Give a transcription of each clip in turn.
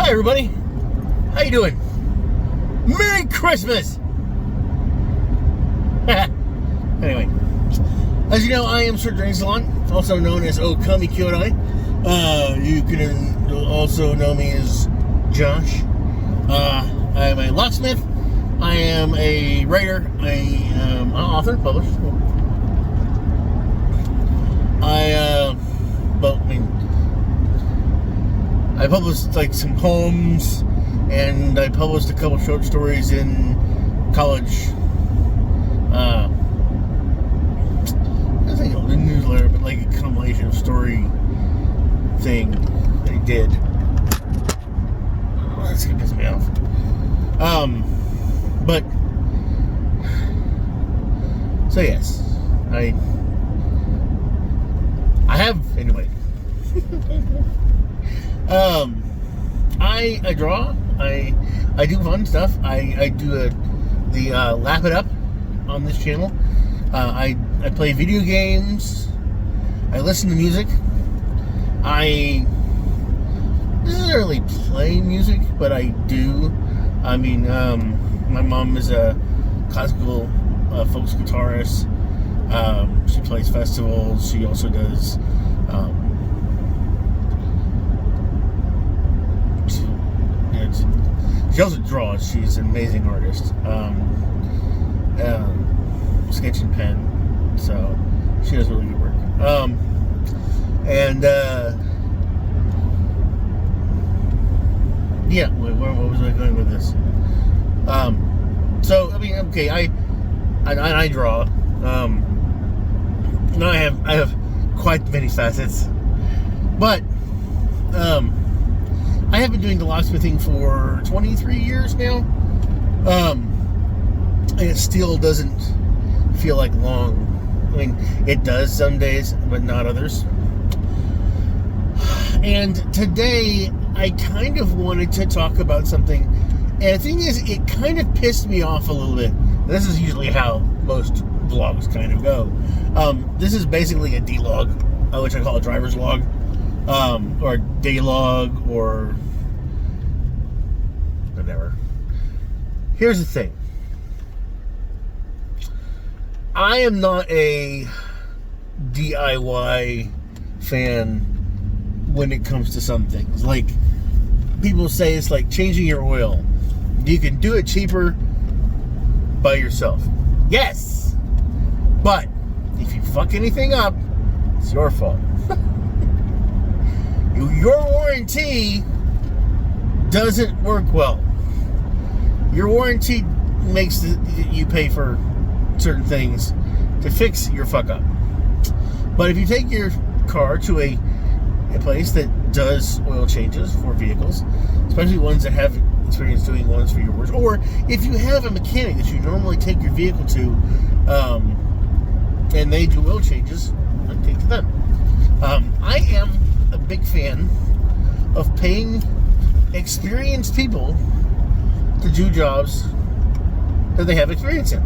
Hi everybody, how you doing? Merry Christmas! Anyway, as you know, I am Sir Drain Salon, also known as Okami Kyodai. You can also know me as Josh. I am a locksmith. I am a writer. I am an author, published. I published like some poems, and I published a couple short stories in college. I think it was a newsletter, but like a compilation of story thing that I did. Oh, that's gonna piss me off. But so yes, I have anyway. I draw. I do fun stuff. I do the Lap It Up on this channel. I play video games. I listen to music. I don't necessarily play music, but I do. I mean, my mom is a classical folks guitarist. She plays festivals. She also does. She also draws. She's an amazing artist. Sketch and pen. So she does really good work. Yeah, where was I going with this? So I mean, okay, I draw. Now I have quite many facets, but I have been doing the locksmithing for 23 years now, and it still doesn't feel like long. I mean, it does some days, but not others. And today, I kind of wanted to talk about something, and the thing is, it kind of pissed me off a little bit. This is usually how most vlogs kind of go. This is basically a DLog, which I call a driver's log, or day log, or whatever. Here's the thing. I am not a DIY fan when it comes to some things. Like, people say it's like changing your oil. You can do it cheaper by yourself. Yes! But if you fuck anything up, it's your fault. Your warranty doesn't work well. Your warranty makes you pay for certain things to fix your fuck up. But if you take your car to a place that does oil changes for vehicles, especially ones that have experience doing ones for yours, or if you have a mechanic that you normally take your vehicle to, and they do oil changes, then take to them. I am a big fan of paying experienced people to do jobs that they have experience in.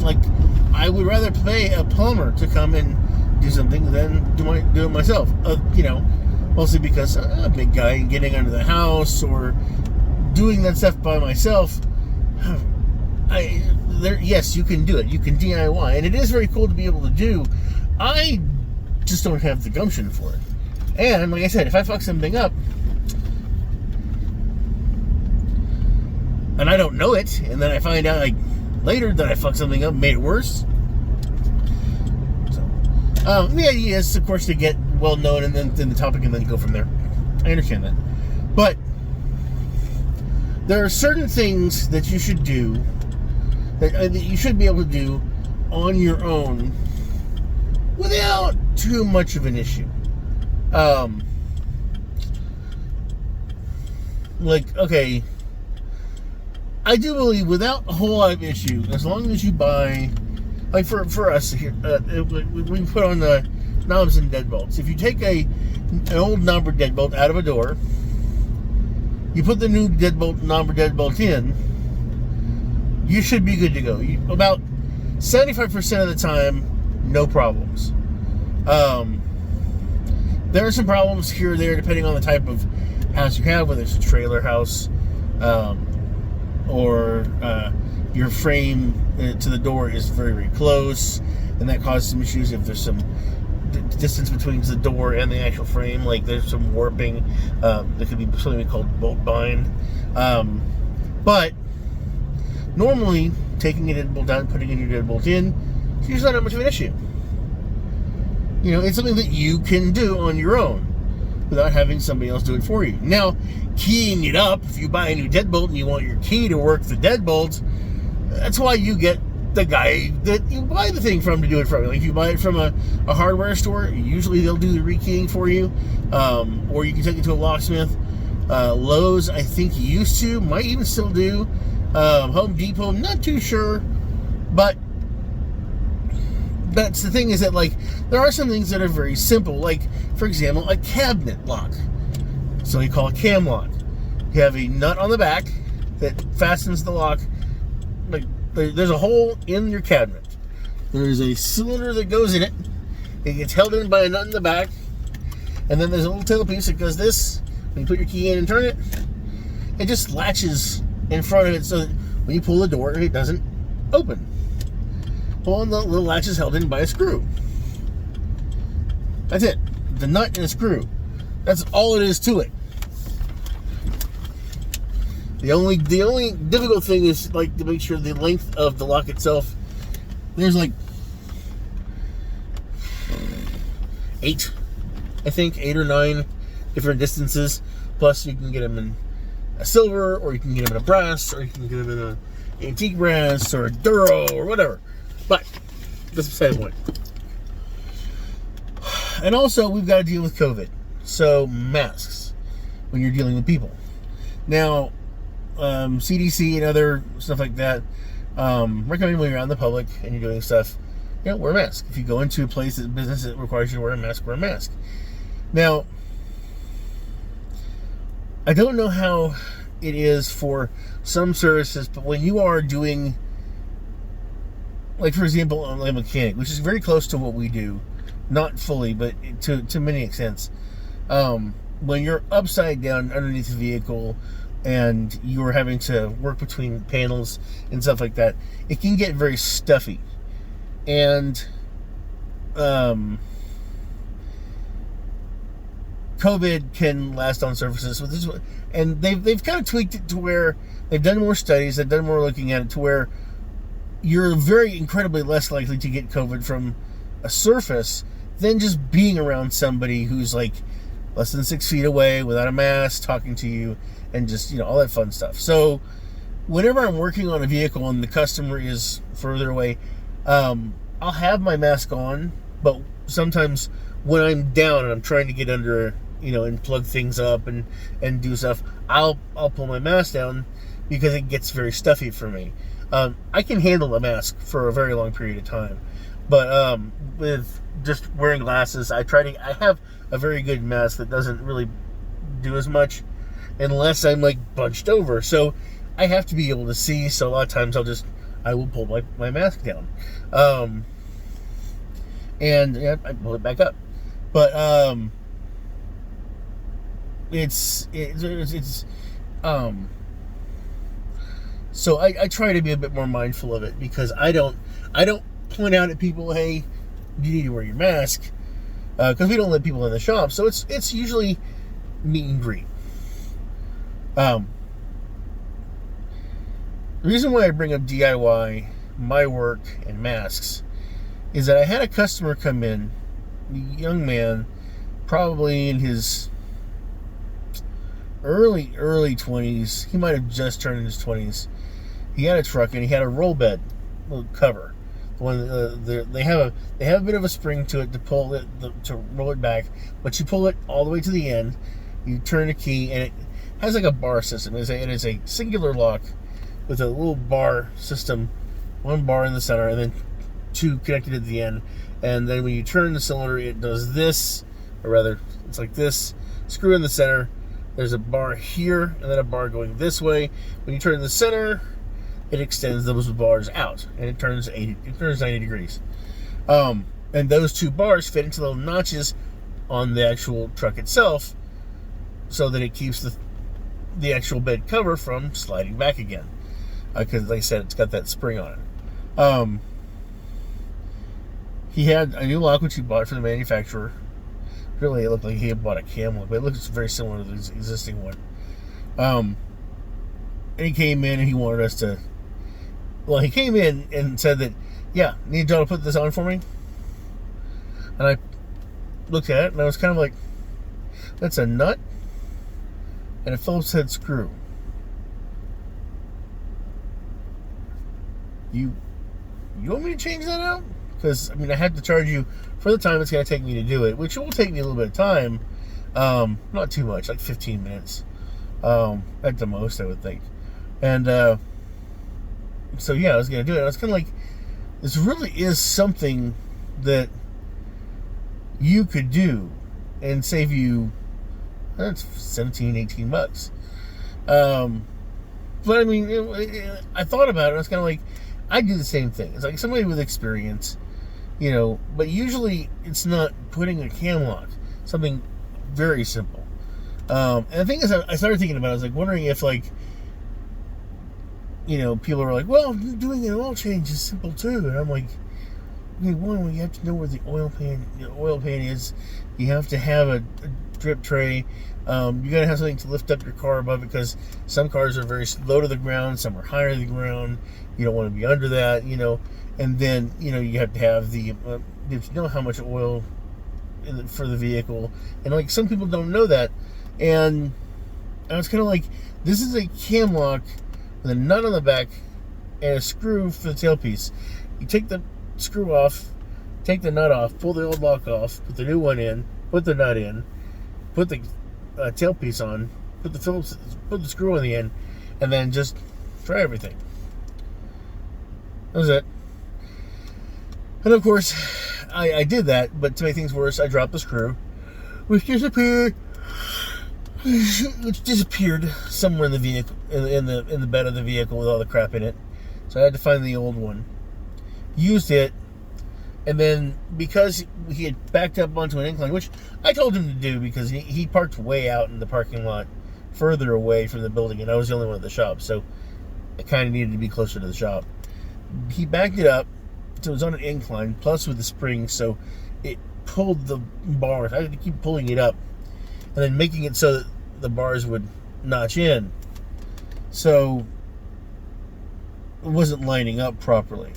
Like, I would rather pay a plumber to come and do something than do it myself. Mostly because I'm a big guy and getting under the house or doing that stuff by myself. Yes, you can do it. You can DIY, and it is very cool to be able to do. I just don't have the gumption for it. And like I said, if I fuck something up and I don't know it, and then I find out later that I fucked something up and made it worse. So, the idea is, of course, to get well known and then the topic and then go from there. I understand that. But there are certain things that you should do, that you should be able to do on your own without too much of an issue. Okay, I do believe without a whole lot of issue, as long as you buy, like for us here, we put on the knobs and deadbolts. If you take an old knob or deadbolt out of a door, you put the new knob or deadbolt in, you should be good to go. About 75% of the time, no problems. There are some problems here or there depending on the type of house you have, whether it's a trailer house or your frame to the door is very, very close, and that causes some issues if there's some distance between the door and the actual frame. Like there's some warping. There could be something called bolt bind. But normally, taking a deadbolt out and putting a new deadbolt in is usually not much of an issue. You know, it's something that you can do on your own without having somebody else do it for you. Now, keying it up, if you buy a new deadbolt and you want your key to work the deadbolt, that's why you get the guy that you buy the thing from to do it for you. Like if you buy it from a hardware store, usually they'll do the rekeying for you, or you can take it to a locksmith. Lowe's, I think, used to, might even still do. Home Depot, I'm not too sure, but that's the thing, is that like there are some things that are very simple, like for example a cabinet lock. So you call it cam lock. You have a nut on the back that fastens the lock. Like there's a hole in your cabinet. There's a cylinder that goes in it. It gets held in by a nut in the back, and then there's a little tailpiece that goes this. When you put your key in and turn it, it just latches in front of it so that when you pull the door, it doesn't open. Well, and the little latch is held in by a screw. That's it. The nut and a screw. That's all it is to it. The only difficult thing is like to make sure the length of the lock itself. There's like 8 or 9 different distances. Plus, you can get them in a silver, or you can get them in a brass, or you can get them in an antique brass, or a Duro, or whatever. But that's beside the point. And also, we've got to deal with COVID. So, masks when you're dealing with people. Now, CDC and other stuff like that recommend when you're out in the public and you're doing stuff, wear a mask. If you go into a place, business that requires you to wear a mask, wear a mask. Now, I don't know how it is for some services, but when you are doing, like for example, a mechanic, which is very close to what we do, not fully, but to many extents, when you're upside down underneath the vehicle and you're having to work between panels and stuff like that, it can get very stuffy. And COVID can last on surfaces, and they've kind of tweaked it to where they've done more studies, they've done more looking at it, to where you're very incredibly less likely to get COVID from a surface than just being around somebody who's like less than 6 feet away without a mask talking to you and just all that fun stuff. So whenever I'm working on a vehicle and the customer is further away, I'll have my mask on, but sometimes when I'm down and I'm trying to get under and plug things up and do stuff, I'll pull my mask down because it gets very stuffy for me. I can handle a mask for a very long period of time, but with just wearing glasses, I have a very good mask that doesn't really do as much unless I'm like bunched over. So I have to be able to see. So a lot of times I will pull my mask down, and I pull it back up. But so I try to be a bit more mindful of it, because I don't point out at people, hey, you need to wear your mask, because we don't let people in the shop. So it's usually meet and greet. The reason why I bring up DIY, my work, and masks is that I had a customer come in, a young man, probably in his early 20s. He might have just turned in his 20s. He had a truck and he had a roll bed cover. They have a bit of a spring to it to pull it to roll it back, but you pull it all the way to the end. You turn the key and it has like a bar system. It is a singular lock with a little bar system, one bar in the center, and then 2 connected at the end. And then when you turn the cylinder, it does this, or rather, it's like this. Screw in the center. There's a bar here, and then a bar going this way. When you turn in the center, it extends those bars out, and it turns 90 degrees. And those 2 bars fit into little notches on the actual truck itself, so that it keeps the actual bed cover from sliding back again. Because, like I said, it's got that spring on it. He had a new lock which he bought from the manufacturer. Really, it looked like he had bought a cam lock, but it looks very similar to the existing one. And he came in and he wanted us to. Well, he came in and said that, yeah, need y'all to put this on for me. And I looked at it and I was kind of like, that's a nut and a Phillips head screw. You want me to change that out? Because, I mean, I had to charge you for the time it's going to take me to do it, which will take me a little bit of time. Not too much, like 15 minutes at the most, I would think. And so, yeah, I was going to do it. I was kind of like, this really is something that you could do and save you, that's 17, 18 bucks. But, I mean, I thought about it. I was kind of like, I do the same thing. It's like somebody with experience, but usually it's not putting a cam lock. Something very simple. And the thing is, I started thinking about it. I was like wondering if, like, people are like, well, doing an oil change is simple too. And I'm like, one, you have to know where the oil pan is. You have to have a drip tray. You got to have something to lift up your car above it, because some cars are very low to the ground, some are higher to the ground. You don't want to be under that, And then, you have to have you have to know how much oil for the vehicle. And, like, some people don't know that. And I was kind of like, this is a cam lock with a nut on the back and a screw for the tailpiece. You take the screw off, take the nut off, pull the old lock off, put the new one in, put the nut in, put the tailpiece on, put the screw on the end, and then just try everything. That was it. And of course, I did that, but to make things worse, I dropped the screw, which disappeared somewhere in the vehicle, in the bed of the vehicle with all the crap in it. So I had to find the old one. Used it, and then because he had backed up onto an incline, which I told him to do because he parked way out in the parking lot, further away from the building, and I was the only one at the shop, so I kind of needed to be closer to the shop. He backed it up, so it was on an incline, plus with the spring, so it pulled the bars. I had to keep pulling it up, and then making it so that the bars would notch in. So it wasn't lining up properly.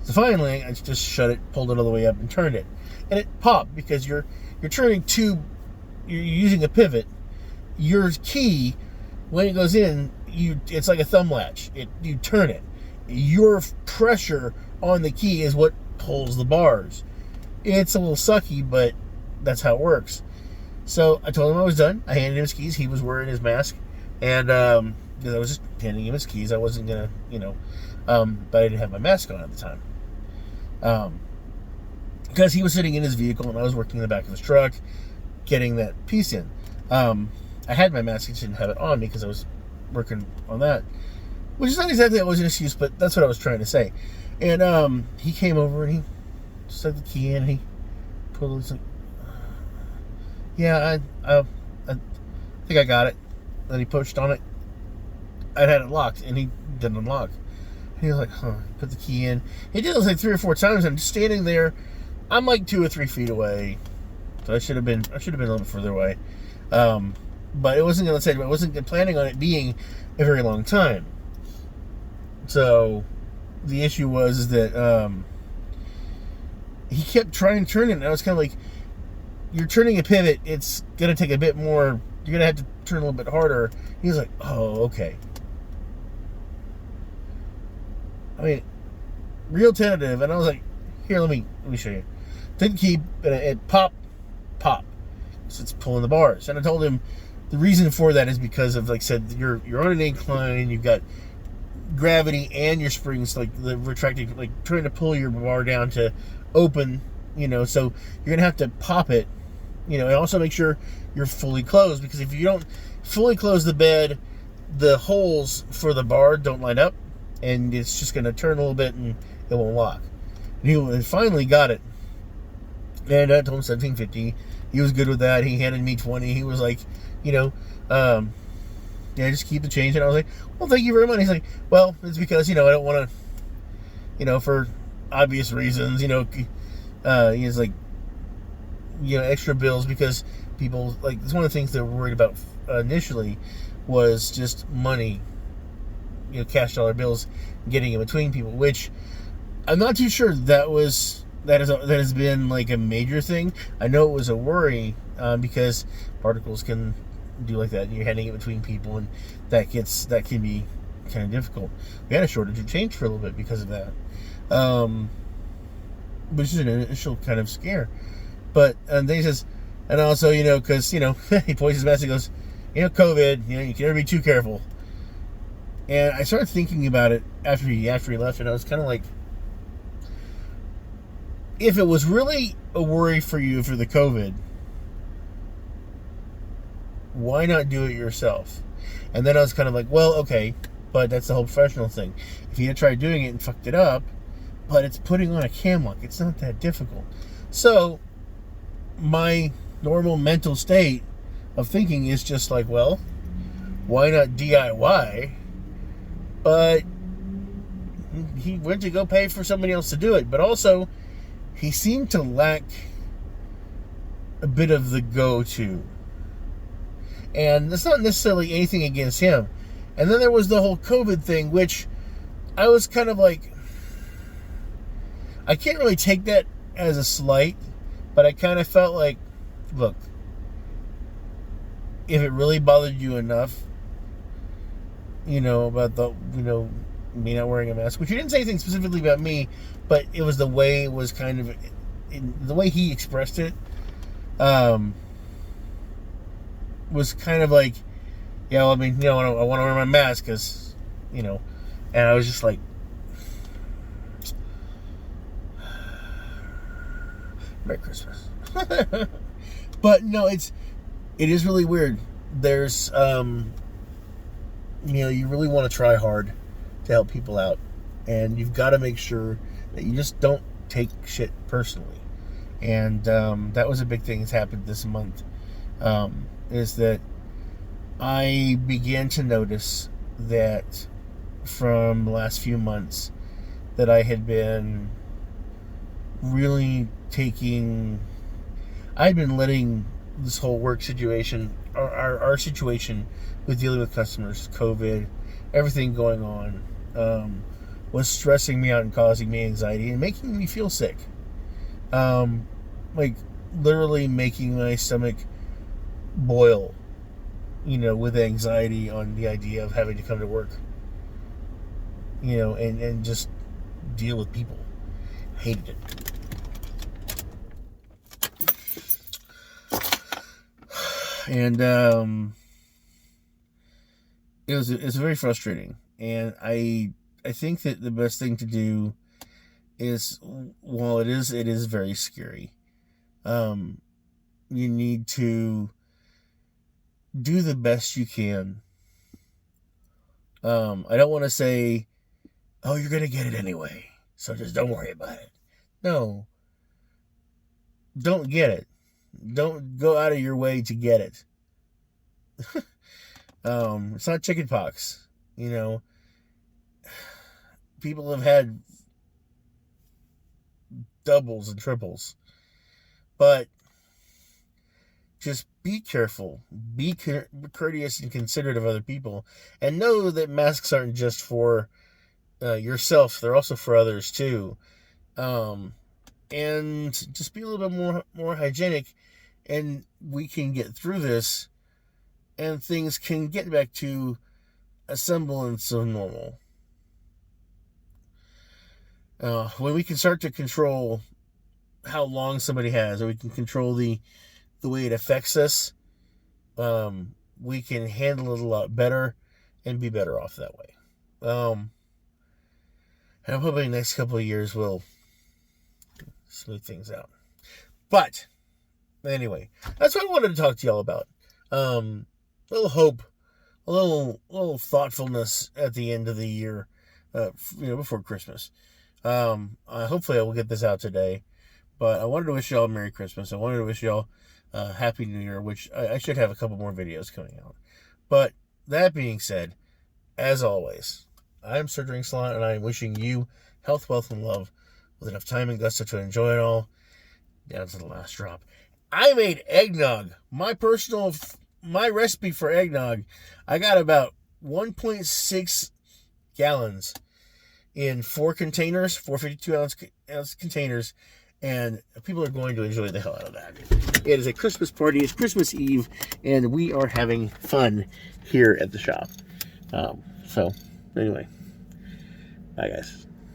So finally, I just shut it, pulled it all the way up, and turned it. And it popped because you're turning you're using a pivot. Your key, when it goes in, it's like a thumb latch. You turn it. Your pressure on the key is what pulls the bars. It's a little sucky, but that's how it works. So I told him I was done. I handed him his keys. He was wearing his mask, and because I was just handing him his keys, I wasn't gonna, but I didn't have my mask on at the time. Because he was sitting in his vehicle and I was working in the back of his truck, getting that piece in. I had my mask, I just didn't have it on me because I was working on that, which is not exactly always an excuse, but that's what I was trying to say. And he came over and he stuck the key in and he pulled it. He's like, yeah, I think I got it. Then he pushed on it. I had it locked and he didn't unlock. And he was like, put the key in. He did it like 3 or 4 times. I'm just standing there. I'm like 2 or 3 feet away. So I should have been a little bit further away. But it wasn't going to take, I wasn't planning on it being a very long time. So the issue was that he kept trying to turn it, and I was kind of like, you're turning a pivot, it's going to take a bit more, you're going to have to turn a little bit harder. He was like, oh, okay. I mean, real tentative, and I was like, here, let me show you. Took the key, and it pop. So it's pulling the bars. And I told him the reason for that is because of, like I said, you're on an incline, you've got gravity and your springs, like the retracting, like trying to pull your bar down to open, so you're going to have to pop it, and also make sure you're fully closed, because if you don't fully close the bed, the holes for the bar don't line up, and it's just going to turn a little bit and it won't lock. And he finally got it. And I told him $17.50. he was good with that. He handed me 20. He was like, you know, yeah, just keep the change. And I was like, well, thank you very much. He's like, well, it's because, I don't want to, for obvious reasons, he's like, extra bills because people, like, it's one of the things they were worried about initially was just money, cash dollar bills getting in between people, which I'm not too sure that has been like a major thing. I know it was a worry because particles can do like that, and you're handing it between people, and that can be kind of difficult. We had a shortage of change for a little bit because of that, which is an initial kind of scare. But then he says, and also, because he points his mask and goes, COVID, you can never be too careful. And I started thinking about it after he left, and I was kind of like, if it was really a worry for you for the COVID, why not do it yourself? And then I was kind of like, well, okay, but that's the whole professional thing. If you had tried doing it and fucked it up, but it's putting on a cam lock, it's not that difficult. So my normal mental state of thinking is just like, well, why not DIY? But he went to go pay for somebody else to do it. But also, he seemed to lack a bit of the go-to. And it's not necessarily anything against him. And then there was the whole COVID thing, which I was kind of like, I can't really take that as a slight, but I kind of felt like, look, if it really bothered you enough, about the, me not wearing a mask, which you didn't say anything specifically about me, but it was the way it was kind of, the way he expressed it, was kind of like, yeah, well, I mean, I want to wear my mask because, and I was just like, Merry Christmas. But no, it is really weird. There's, you really want to try hard to help people out, and you've got to make sure that you just don't take shit personally. And that was a big thing that's happened this month, is that I began to notice that from the last few months that I had been really I'd been letting this whole work situation, our situation with dealing with customers, COVID, everything going on, was stressing me out and causing me anxiety and making me feel sick. Like literally making my stomach boil, with anxiety on the idea of having to come to work, and just deal with people. Hated it. And it's very frustrating. And I think that the best thing to do is, while it is very scary, you need to do the best you can. I don't want to say, oh, you're going to get it anyway, so just don't worry about it. No. Don't get it. Don't go out of your way to get it. It's not chickenpox. People have had doubles and triples. But just be careful. Be courteous and considerate of other people. And know that masks aren't just for yourself. They're also for others too. And just be a little bit more hygienic, and we can get through this, and things can get back to a semblance of normal. When we can start to control how long somebody has, or we can control the way it affects us, we can handle it a lot better and be better off that way. And I'm hoping the next couple of years will smooth things out. But anyway, that's what I wanted to talk to y'all about. A little hope, a little thoughtfulness at the end of the year, before Christmas. Hopefully I will get this out today. But I wanted to wish y'all a Merry Christmas. I wanted to wish y'all Happy New Year, which I should have a couple more videos coming out. But that being said, as always, I'm Sir Drink Salon, and I'm wishing you health, wealth, and love with enough time and gusto to enjoy it all down to the last drop. I made eggnog. My recipe for eggnog, I got about 1.6 gallons in 4 containers, 452-ounce containers, and people are going to enjoy the hell out of that. It is a Christmas party. It's Christmas Eve, and we are having fun here at the shop. So, anyway, bye, guys.